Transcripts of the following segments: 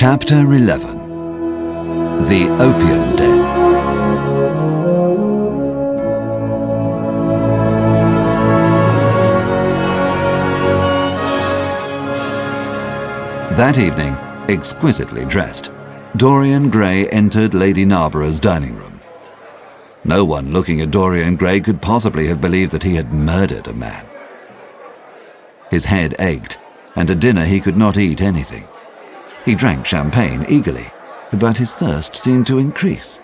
Chapter 11. The Opium Den. That evening, exquisitely dressed, Dorian Gray entered Lady Narborough's dining room. No one looking at Dorian Gray could possibly have believed that he had murdered a man. His head ached, and at dinner he could not eat anything. He drank champagne eagerly, but his thirst seemed to increase.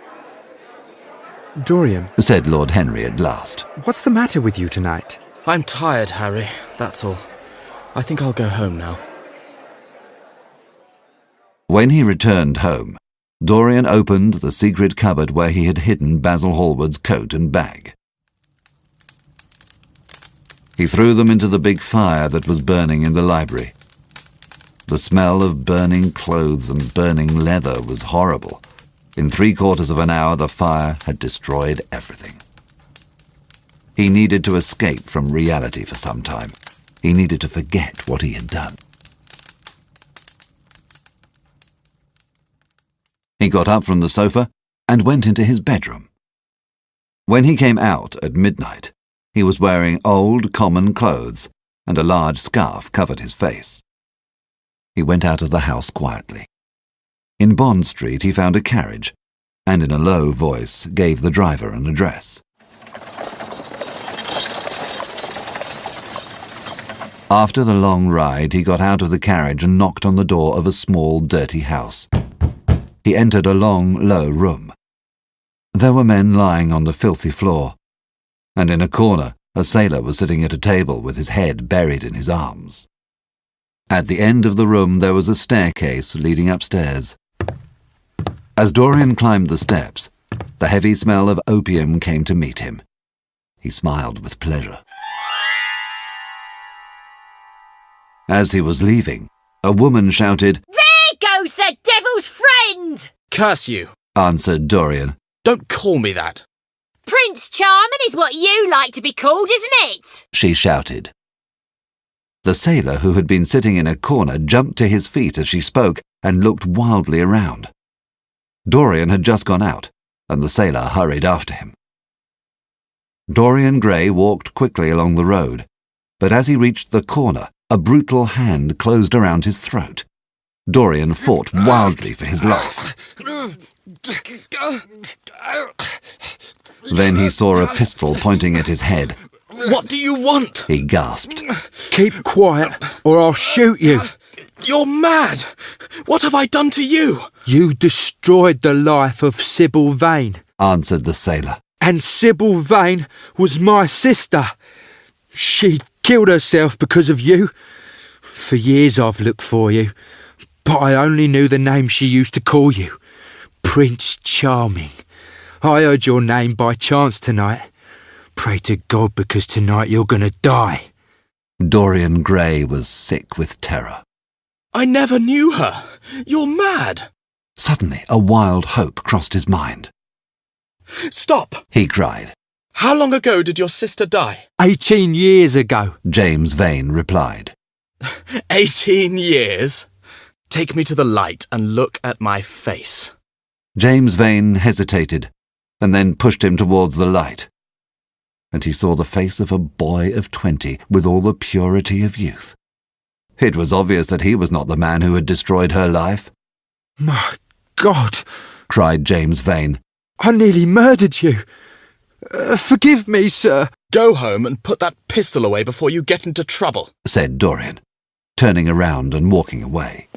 "Dorian," said Lord Henry at last. "what's the matter with you tonight?" "I'm tired, Harry, that's all. I think I'll go home now." When he returned home, Dorian opened the secret cupboard where he had hidden Basil Hallward's coat and bag. He threw them into the big fire that was burning in the library. The smell of burning clothes and burning leather was horrible. In 3/4 of an hour, the fire had destroyed everything. He needed to escape from reality for some time. He needed to forget what he had done. He got up from the sofa and went into his bedroom. When he came out at midnight, he was wearing old, common clothes, and a large scarf covered his face. He went out of the house quietly. In Bond Street he found a carriage, and in a low voice gave the driver an address. After the long ride, he got out of the carriage and knocked on the door of a small, dirty house. He entered a long, low room. There were men lying on the filthy floor, and in a corner a sailor was sitting at a table with his head buried in his arms. At the end of the room there was a staircase leading upstairs. As Dorian climbed the steps, the heavy smell of opium came to meet him. He smiled with pleasure. As he was leaving, a woman shouted, "There goes the devil's friend!" "Curse you," answered Dorian. "Don't call me that." "Prince Charming is what you like to be called, isn't it?" she shouted. The sailor, who had been sitting in a corner, jumped to his feet as she spoke and looked wildly around. Dorian had just gone out, and the sailor hurried after him. Dorian Gray walked quickly along the road, but as he reached the corner, a brutal hand closed around his throat. Dorian fought wildly for his life. Then he saw a pistol pointing at his head. "What do you want?" he gasped. "Keep quiet, or I'll shoot you." "You're mad! What have I done to you?" "You destroyed the life of Sybil Vane, answered the sailor. and Sybil Vane was my sister. She killed herself because of you. For years I've looked for you, but I only knew the name she used to call you, Prince Charming. I heard your name by chance tonight. Pray to God, because tonight you're going to die." Dorian Gray was sick with terror. "I never knew her. You're mad." Suddenly, a wild hope crossed his mind. "Stop!" he cried. "How long ago did your sister die?" 18 years ago. James Vane replied. 18 years? Take me to the light and look at my face. James Vane hesitated, and then pushed him towards the light. And he saw the face of a boy of 20 with all the purity of youth. It was obvious that he was not the man who had destroyed her life. My God, cried James Vane. I nearly murdered you. Forgive me, sir. Go home and put that pistol away before you get into trouble, said Dorian, turning around and walking away.